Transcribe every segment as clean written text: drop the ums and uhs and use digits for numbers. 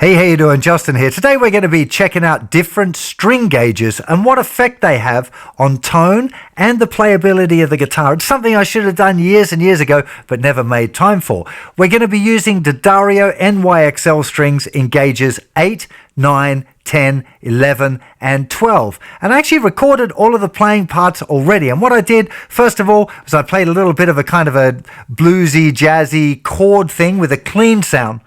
Hey, how you doing? Justin here. Today we're going to be checking out different string gauges and what effect they have on tone and the playability of the guitar. It's something I should have done years and years ago, but never made time for. We're going to be using D'Addario NYXL strings in gauges 8, 9, 10, 11 and 12. And I actually recorded all of the playing parts already. And what I did, first of all, was I played a little bit of a kind of a bluesy, jazzy chord thing with a clean sound.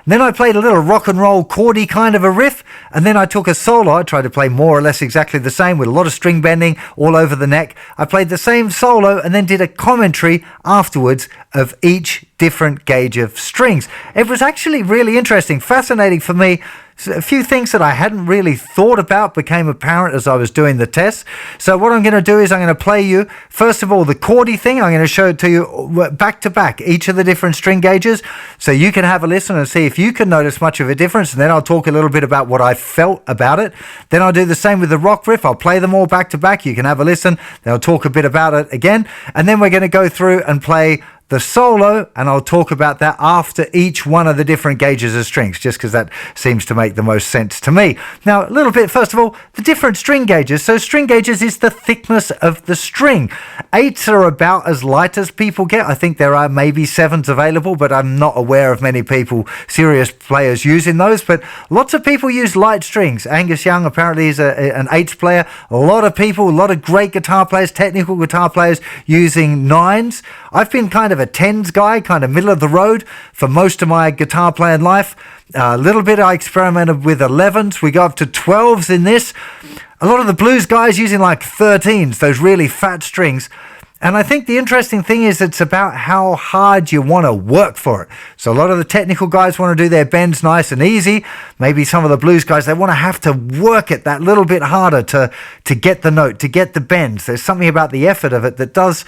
And then I played a little rock and roll chordy kind of a riff, and then I took a solo. I tried to play more or less exactly the same with a lot of string bending all over the neck. I played the same solo and then did a commentary afterwards of each different gauge of strings. It was actually really interesting, fascinating for me. A few things that I hadn't really thought about became apparent as I was doing the test. So what I'm going to do is I'm going to play you, first of all, the chordy thing. I'm going to show it to you back to back, each of the different string gauges, so you can have a listen and see if you can notice much of a difference. And then I'll talk a little bit about what I felt about it. Then I'll do the same with the rock riff. I'll play them all back to back. You can have a listen. Then I'll talk a bit about it again. And then we're going to go through and play the solo, and I'll talk about that after each one of the different gauges of strings, just because that seems to make the most sense to me. Now, a little bit, first of all, the different string gauges. So string gauges is the thickness of the string. 8s are about as light as people get. I think there are maybe 7s available, but I'm not aware of many people, serious players, using those. But lots of people use light strings. Angus Young apparently is an 8s player. A lot of people, a lot of great guitar players, technical guitar players using 9s. I've been kind of a 10s guy, kind of middle of the road for most of my guitar playing life. A little bit I experimented with 11s. We go up to 12s in this. A lot of the blues guys using like 13s, those really fat strings. And I think the interesting thing is it's about how hard you want to work for it. So a lot of the technical guys want to do their bends nice and easy. Maybe some of the blues guys, they want to have to work it that little bit harder to get the note, to get the bends. There's something about the effort of it that does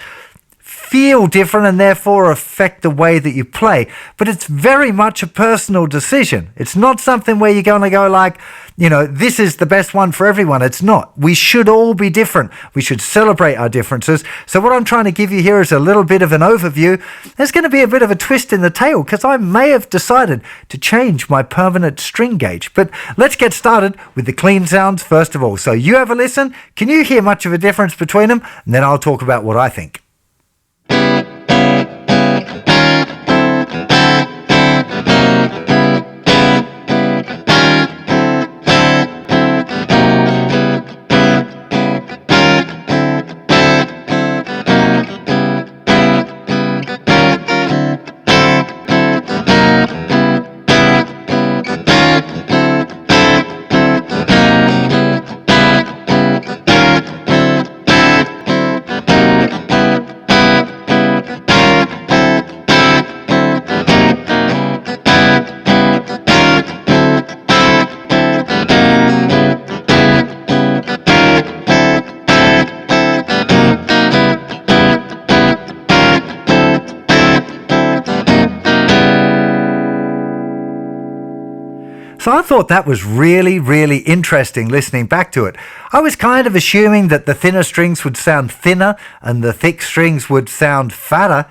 feel different and therefore affect the way that you play. But it's very much a personal decision. It's not something where you're going to go like, you know, this is the best one for everyone. It's not. We should all be different. We should celebrate our differences. So what I'm trying to give you here is a little bit of an overview. There's going to be a bit of a twist in the tail because I may have decided to change my permanent string gauge. But let's get started with the clean sounds first of all. So you have a listen. Can you hear much of a difference between them? And then I'll talk about what I think. So I thought that was really, really interesting listening back to it. I was kind of assuming that the thinner strings would sound thinner and the thick strings would sound fatter.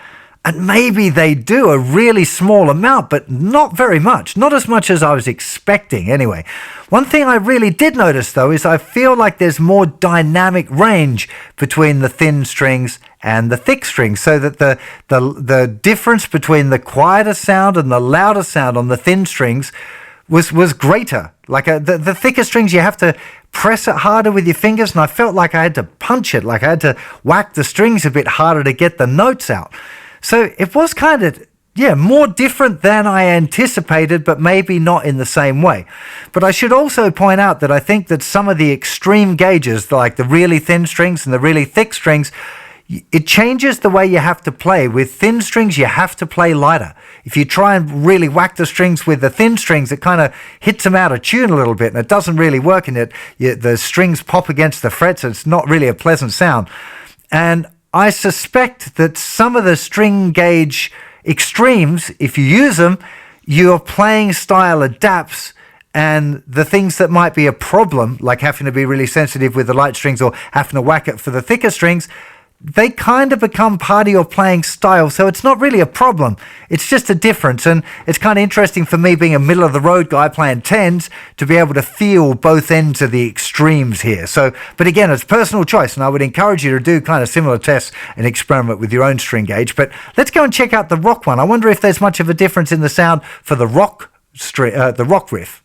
And maybe they do a really small amount, but not very much. Not as much as I was expecting anyway. One thing I really did notice though is I feel like there's more dynamic range between the thin strings and the thick strings, so that the difference between the quieter sound and the louder sound on the thin strings was greater. Like the thicker strings, you have to press it harder with your fingers, and I felt like I had to punch it, like I had to whack the strings a bit harder to get the notes out. So it was kind of, more different than I anticipated, but maybe not in the same way. But I should also point out that I think that some of the extreme gauges, like the really thin strings and the really thick strings, it changes the way you have to play. With thin strings, you have to play lighter. If you try and really whack the strings with the thin strings, it kind of hits them out of tune a little bit, and it doesn't really work in it. The strings pop against the frets, so it's not really a pleasant sound. And I suspect that some of the string gauge extremes, if you use them, your playing style adapts, and the things that might be a problem, like having to be really sensitive with the light strings or having to whack it for the thicker strings, they kind of become part of your playing style. So it's not really a problem. It's just a difference. And it's kind of interesting for me, being a middle of the road guy playing tens, to be able to feel both ends of the extremes here. So, but again, it's personal choice. And I would encourage you to do kind of similar tests and experiment with your own string gauge. But let's go and check out the rock one. I wonder if there's much of a difference in the sound for the rock riff.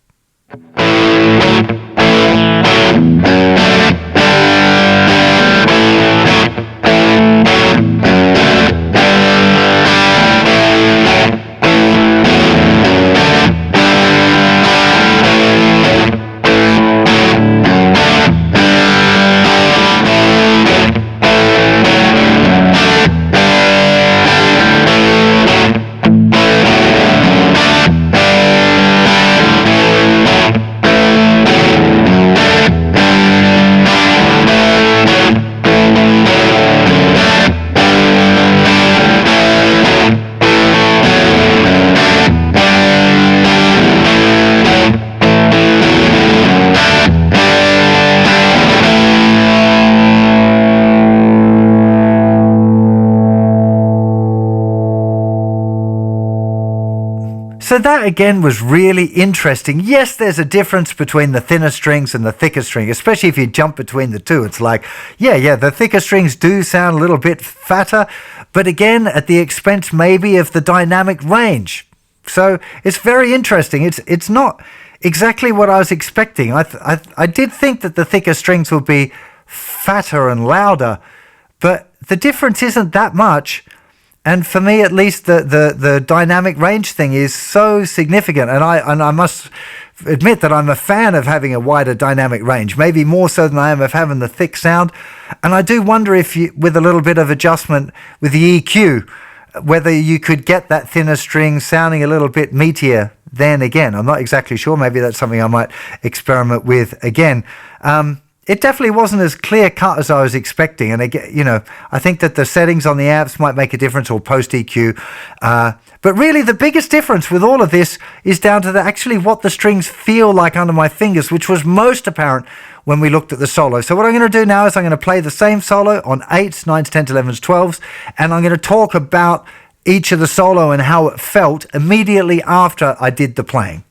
So that again was really interesting. Yes, there's a difference between the thinner strings and the thicker string, especially if you jump between the two. It's like, yeah, the thicker strings do sound a little bit fatter, but again, at the expense maybe of the dynamic range. So it's very interesting. It's not exactly what I was expecting. I did think that the thicker strings would be fatter and louder, but the difference isn't that much. And for me, at least, the dynamic range thing is so significant. And I must admit that I'm a fan of having a wider dynamic range, maybe more so than I am of having the thick sound. And I do wonder if you, with a little bit of adjustment with the EQ, whether you could get that thinner string sounding a little bit meatier then again. I'm not exactly sure. Maybe that's something I might experiment with again. It definitely wasn't as clear cut as I was expecting. And again, you know, I think that the settings on the amps might make a difference, or post EQ. But really the biggest difference with all of this is down to actually what the strings feel like under my fingers, which was most apparent when we looked at the solo. So what I'm going to do now is I'm going to play the same solo on 8s, 9s, 10s, 11s, 12s, and I'm going to talk about each of the solo and how it felt immediately after I did the playing.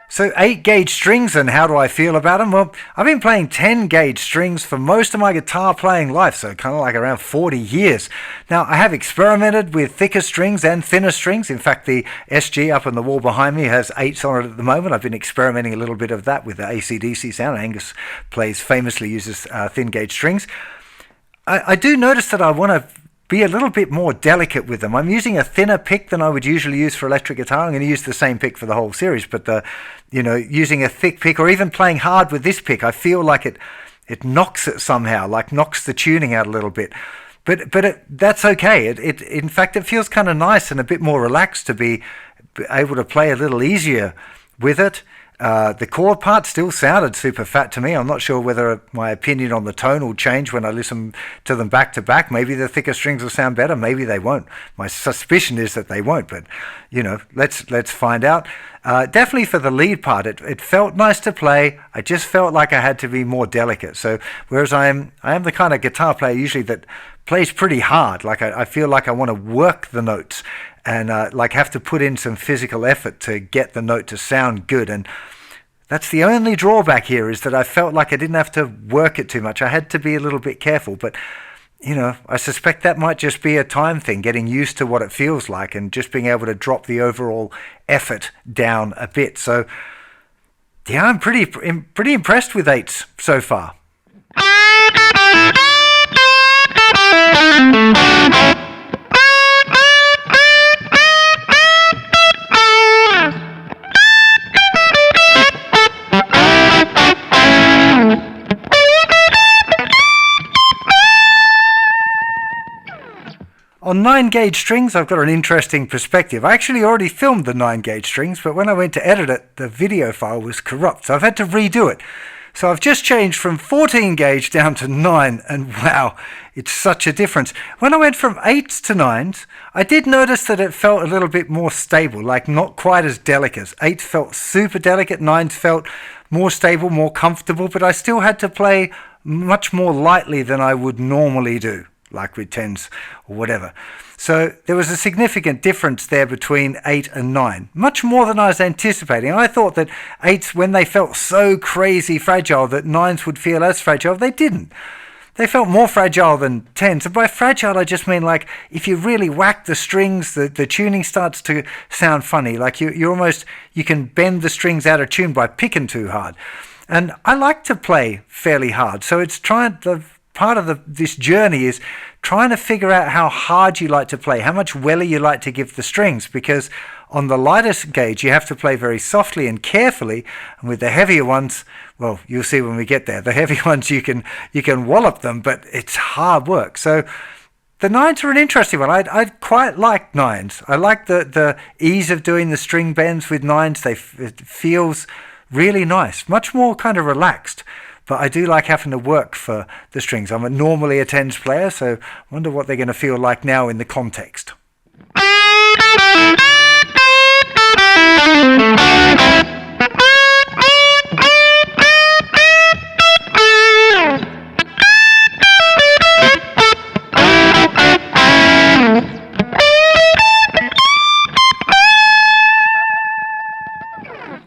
So 8 gauge strings, and how do I feel about them? Well, I've been playing 10 gauge strings for most of my guitar playing life, so kind of like around 40 years. Now, I have experimented with thicker strings and thinner strings. In fact, the SG up on the wall behind me has 8s on it at the moment. I've been experimenting a little bit of that with the AC/DC sound. Angus famously uses thin gauge strings. I do notice that I want to be a little bit more delicate with them. I'm using a thinner pick than I would usually use for electric guitar. I'm going to use the same pick for the whole series, but using a thick pick or even playing hard with this pick, I feel like it knocks it somehow, like knocks the tuning out a little bit. But that's okay. In fact, it feels kind of nice and a bit more relaxed to be able to play a little easier with it. The chord part still sounded super fat to me. I'm not sure whether my opinion on the tone will change when I listen to them back to back. Maybe the thicker strings will sound better. Maybe they won't. My suspicion is that they won't, but let's find out. Definitely for the lead part, it felt nice to play. I just felt like I had to be more delicate. So whereas I am the kind of guitar player usually that plays pretty hard, like I feel like I want to work the notes and have to put in some physical effort to get the note to sound good. And that's the only drawback here, is that I felt like I didn't have to work it too much. I had to be a little bit careful, but I suspect that might just be a time thing, getting used to what it feels like and just being able to drop the overall effort down a bit. So yeah, I'm pretty impressed with 8s so far. On 9 gauge strings, I've got an interesting perspective. I actually already filmed the 9 gauge strings, but when I went to edit it, the video file was corrupt, so I've had to redo it. So I've just changed from 14 gauge down to 9, and wow, it's such a difference. When I went from 8s to 9s, I did notice that it felt a little bit more stable, like not quite as delicate. 8s felt super delicate, 9s felt more stable, more comfortable, but I still had to play much more lightly than I would normally do, like with 10s or whatever. So there was a significant difference there between 8 and 9, much more than I was anticipating. I thought that 8s, when they felt so crazy fragile, that 9s would feel as fragile. They didn't. They felt more fragile than 10s. And by fragile, I just mean like if you really whack the strings, the tuning starts to sound funny. Like you can bend the strings out of tune by picking too hard. And I like to play fairly hard. So it's part of this journey is trying to figure out how hard you like to play, how much welly you like to give the strings, because on the lightest gauge you have to play very softly and carefully, and with the heavier ones, well, you'll see when we get there, the heavy ones you can wallop them, but it's hard work. So the 9s are an interesting one. I quite like 9s. I like the ease of doing the string bends with 9s. It feels really nice, much more kind of relaxed. But I do like having to work for the strings. I'm normally a 10s player, so I wonder what they're going to feel like now in the context.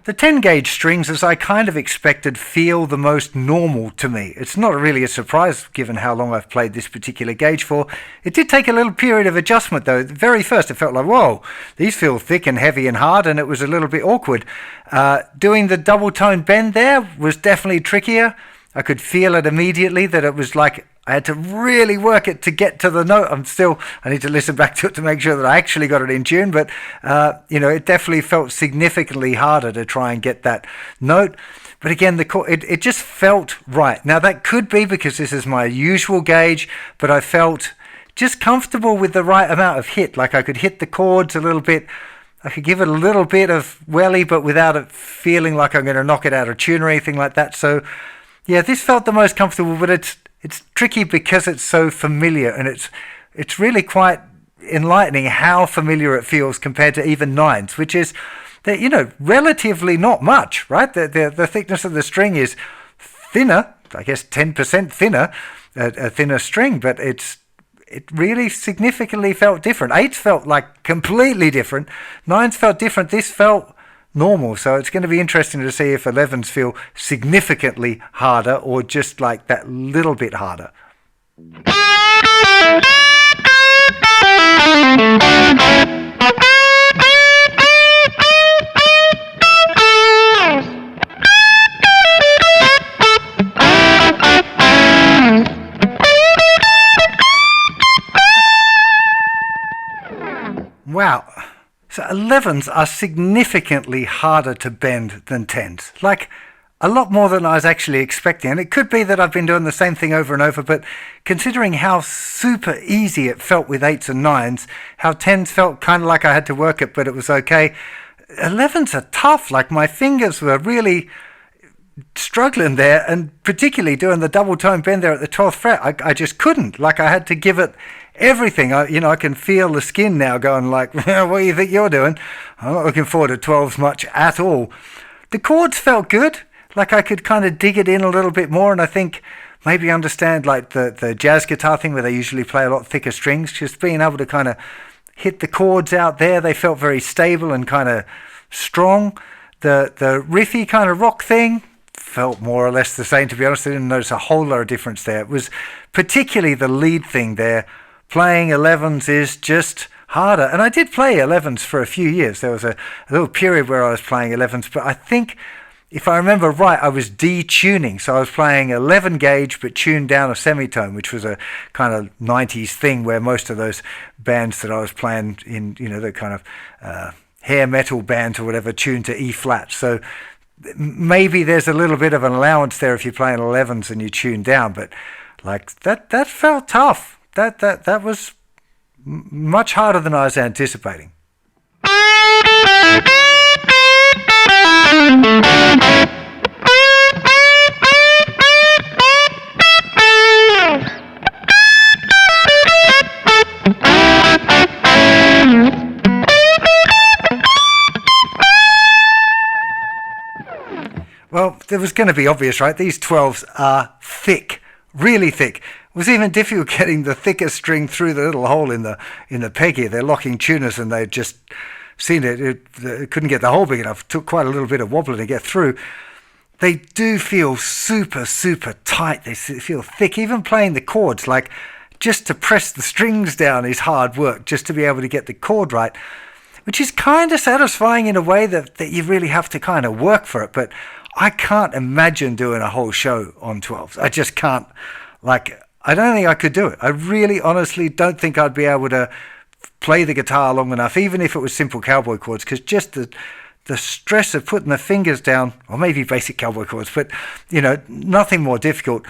The 10 gauge strings, as I kind of expected, feel the most normal to me. It's not really a surprise given how long I've played this particular gauge for. It did take a little period of adjustment though. At the very first it felt like, whoa, these feel thick and heavy and hard, and it was a little bit awkward. Doing the double tone bend there was definitely trickier. I could feel it immediately that it was like I had to really work it to get to the note. I need to listen back to it to make sure that I actually got it in tune, but it definitely felt significantly harder to try and get that note. But again, it just felt right. Now that could be because this is my usual gauge, but I felt just comfortable with the right amount of hit. Like I could hit the chords a little bit. I could give it a little bit of welly, but without it feeling like I'm going to knock it out of tune or anything like that. So yeah, this felt the most comfortable, but it's tricky because it's so familiar, and it's really quite enlightening how familiar it feels compared to even 9s, which is that, relatively not much, right? The thickness of the string is thinner, I guess 10% thinner, a thinner string, but it really significantly felt different. 8s felt like completely different. 9s felt different. This felt normal. So it's going to be interesting to see if 11s feel significantly harder or just like that little bit harder. Wow. So 11s are significantly harder to bend than 10s, like a lot more than I was actually expecting. And it could be that I've been doing the same thing over and over, but considering how super easy it felt with 8s and 9s, how 10s felt kind of like I had to work it, but it was okay. 11s are tough, like my fingers were really struggling there, and particularly doing the double tone bend there at the 12th fret, I just couldn't. Like I had to give it everything. I can feel the skin now going like, what do you think you're doing? I'm not looking forward to 12s much at all. The chords felt good. Like I could kind of dig it in a little bit more, and I think maybe understand like the jazz guitar thing where they usually play a lot thicker strings, just being able to kind of hit the chords out there. They felt very stable and kind of strong. The riffy kind of rock thing felt more or less the same, to be honest. I didn't notice a whole lot of difference there. It was particularly the lead thing there. Playing 11s is just harder. And I did play 11s for a few years. There was a little period where I was playing 11s, but I think if I remember right, I was detuning. So I was playing 11 gauge, but tuned down a semitone, which was a kind of 90s thing where most of those bands that I was playing in, the kind of hair metal bands or whatever, tuned to E flat. So maybe there's a little bit of an allowance there if you're playing 11s and you tune down, but like that felt tough. That was much harder than I was anticipating. it was going to be obvious, right? These 12s are thick, really thick. It was even difficult getting the thicker string through the little hole in the peg here. They're locking tuners, and they just seen it couldn't get the hole big enough. It took quite a little bit of wobbling to get through. They do feel super, super tight. They feel thick. Even playing the chords, like just to press the strings down is hard work, just to be able to get the chord right, which is kind of satisfying in a way that you really have to kind of work for it. But I can't imagine doing a whole show on 12s. I just can't. Like, I don't think I could do it. I really, honestly don't think I'd be able to play the guitar long enough, even if it was simple cowboy chords, because just the stress of putting the fingers down, or maybe basic cowboy chords, but, nothing more difficult.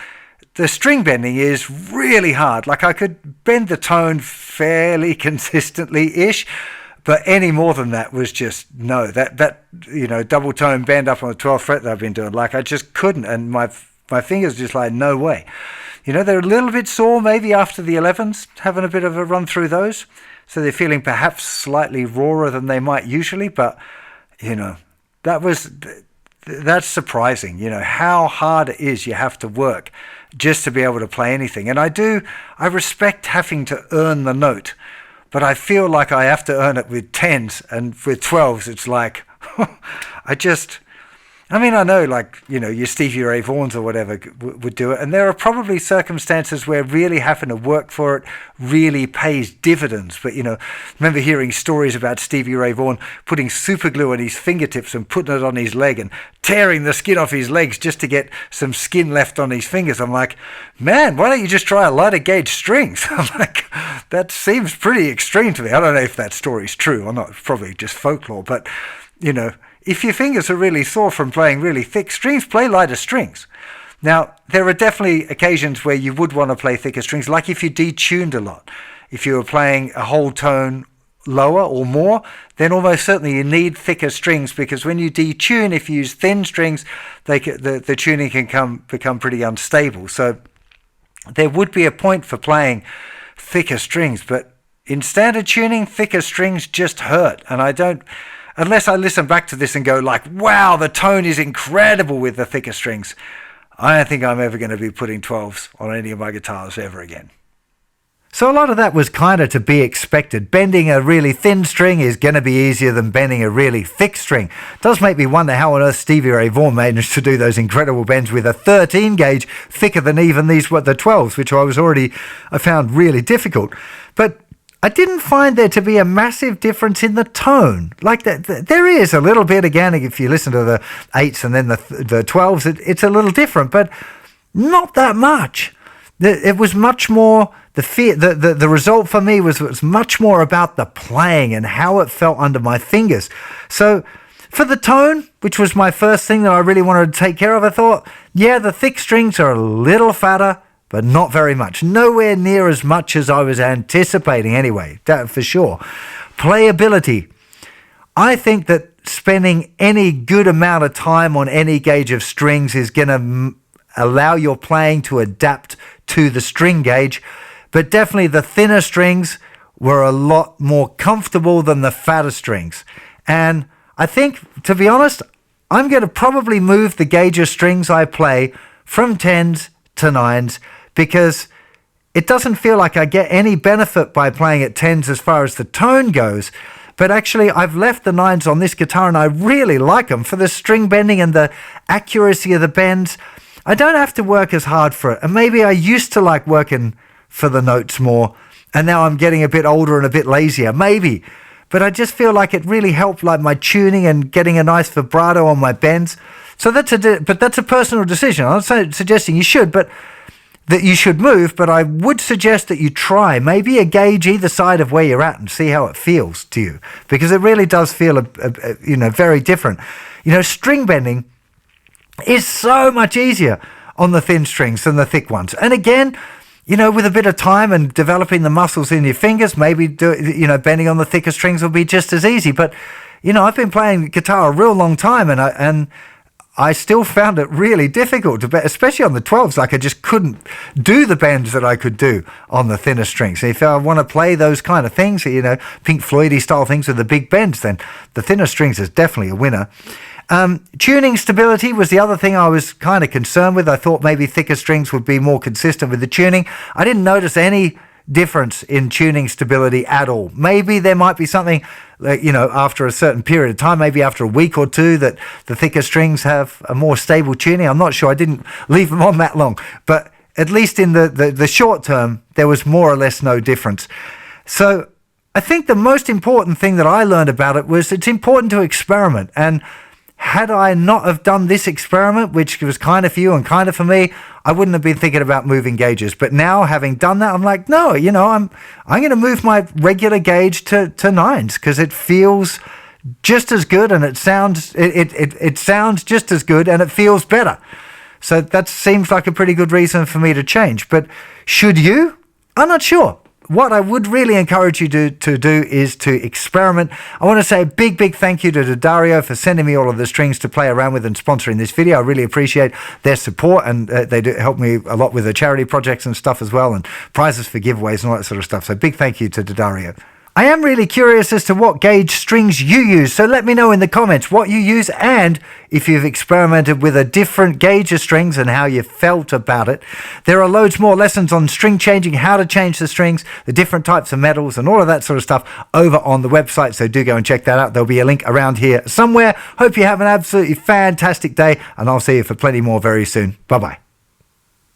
The string bending is really hard. Like, I could bend the tone fairly consistently-ish, but any more than that was just no. That double tone bend up on the 12th fret that I've been doing, like, I just couldn't, and my fingers just like, no way. They're a little bit sore maybe after the 11s, having a bit of a run through those, so they're feeling perhaps slightly rawer than they might usually, but that's surprising, how hard it is you have to work just to be able to play anything. And I respect having to earn the note, but I feel like I have to earn it with 10s, and with 12s, it's like, I know, like, your Stevie Ray Vaughns or whatever would do it. And there are probably circumstances where really having to work for it really pays dividends. But, remember hearing stories about Stevie Ray Vaughan putting super glue on his fingertips and putting it on his leg and tearing the skin off his legs just to get some skin left on his fingers. I'm like, man, why don't you just try a lighter gauge strings? I'm like, that seems pretty extreme to me. I don't know if that story's true or not. It's probably just folklore. But, if your fingers are really sore from playing really thick strings, play lighter strings. Now, there are definitely occasions where you would want to play thicker strings, like if you detuned a lot. If you were playing a whole tone lower or more, then almost certainly you need thicker strings, because when you detune, if you use thin strings, the tuning can become pretty unstable. So there would be a point for playing thicker strings, but in standard tuning, thicker strings just hurt. And unless I listen back to this and go like, wow, the tone is incredible with the thicker strings, I don't think I'm ever going to be putting 12s on any of my guitars ever again. So a lot of that was kind of to be expected. Bending a really thin string is going to be easier than bending a really thick string. It does make me wonder how on earth Stevie Ray Vaughan managed to do those incredible bends with a 13 gauge thicker than even the 12s, which I found really difficult. But I didn't find there to be a massive difference in the tone. Like there is a little bit, again, if you listen to the 8s and then the 12s, it's a little different, but not that much. It was much more, the result for me was much more about the playing and how it felt under my fingers. So for the tone, which was my first thing that I really wanted to take care of, I thought, yeah, the thick strings are a little fatter, but not very much. Nowhere near as much as I was anticipating anyway, that for sure. Playability. I think that spending any good amount of time on any gauge of strings is going to allow your playing to adapt to the string gauge, but definitely the thinner strings were a lot more comfortable than the fatter strings. And I think, to be honest, I'm going to probably move the gauge of strings I play from 10s to 9s, because it doesn't feel like I get any benefit by playing at 10s as far as the tone goes. But actually, I've left the 9s on this guitar, and I really like them for the string bending and the accuracy of the bends. I don't have to work as hard for it. And maybe I used to like working for the notes more, and now I'm getting a bit older and a bit lazier. Maybe. But I just feel like it really helped like my tuning and getting a nice vibrato on my bends. So that's a personal decision. I'm not suggesting you should, but that you should move, but I would suggest that you try maybe a gauge either side of where you're at and see how it feels to you, because it really does feel very different. String bending is so much easier on the thin strings than the thick ones. And again, with a bit of time and developing the muscles in your fingers, maybe bending on the thicker strings will be just as easy. But I've been playing guitar a real long time, and I still found it really difficult to, especially on the 12s. Like, I just couldn't do the bends that I could do on the thinner strings. If I want to play those kind of things, you know, Pink Floyd-y style things with the big bends, then the thinner strings is definitely a winner. Tuning stability was the other thing I was kind of concerned with. I thought maybe thicker strings would be more consistent with the tuning. I didn't notice any difference in tuning stability at all. Maybe there might be something, like, you know, after a certain period of time, maybe after a week or two, that the thicker strings have a more stable tuning. I'm not sure. I didn't leave them on that long. But at least in the short term, there was more or less no difference. So I think the most important thing that I learned about it was it's important to experiment. And had I not have done this experiment, which was kind of for you and kind of for me, I wouldn't have been thinking about moving gauges. But now, having done that, I'm like, no, you know, I'm going to move my regular gauge to 9s, because it feels just as good, and it sounds just as good, and it feels better. So that seems like a pretty good reason for me to change. But should you? I'm not sure. What I would really encourage you to do is to experiment. I want to say a big thank you to Dario for sending me all of the strings to play around with and sponsoring this video. I really appreciate their support, and they do help me a lot with the charity projects and stuff as well, and prizes for giveaways and all that sort of stuff. So big thank you to Dario. I am really curious as to what gauge strings you use, so let me know in the comments what you use, and if you've experimented with a different gauge of strings and how you felt about it. There are loads more lessons on string changing, how to change the strings, the different types of metals, and all of that sort of stuff over on the website, so do go and check that out. There'll be a link around here somewhere. Hope you have an absolutely fantastic day, and I'll see you for plenty more very soon. Bye-bye.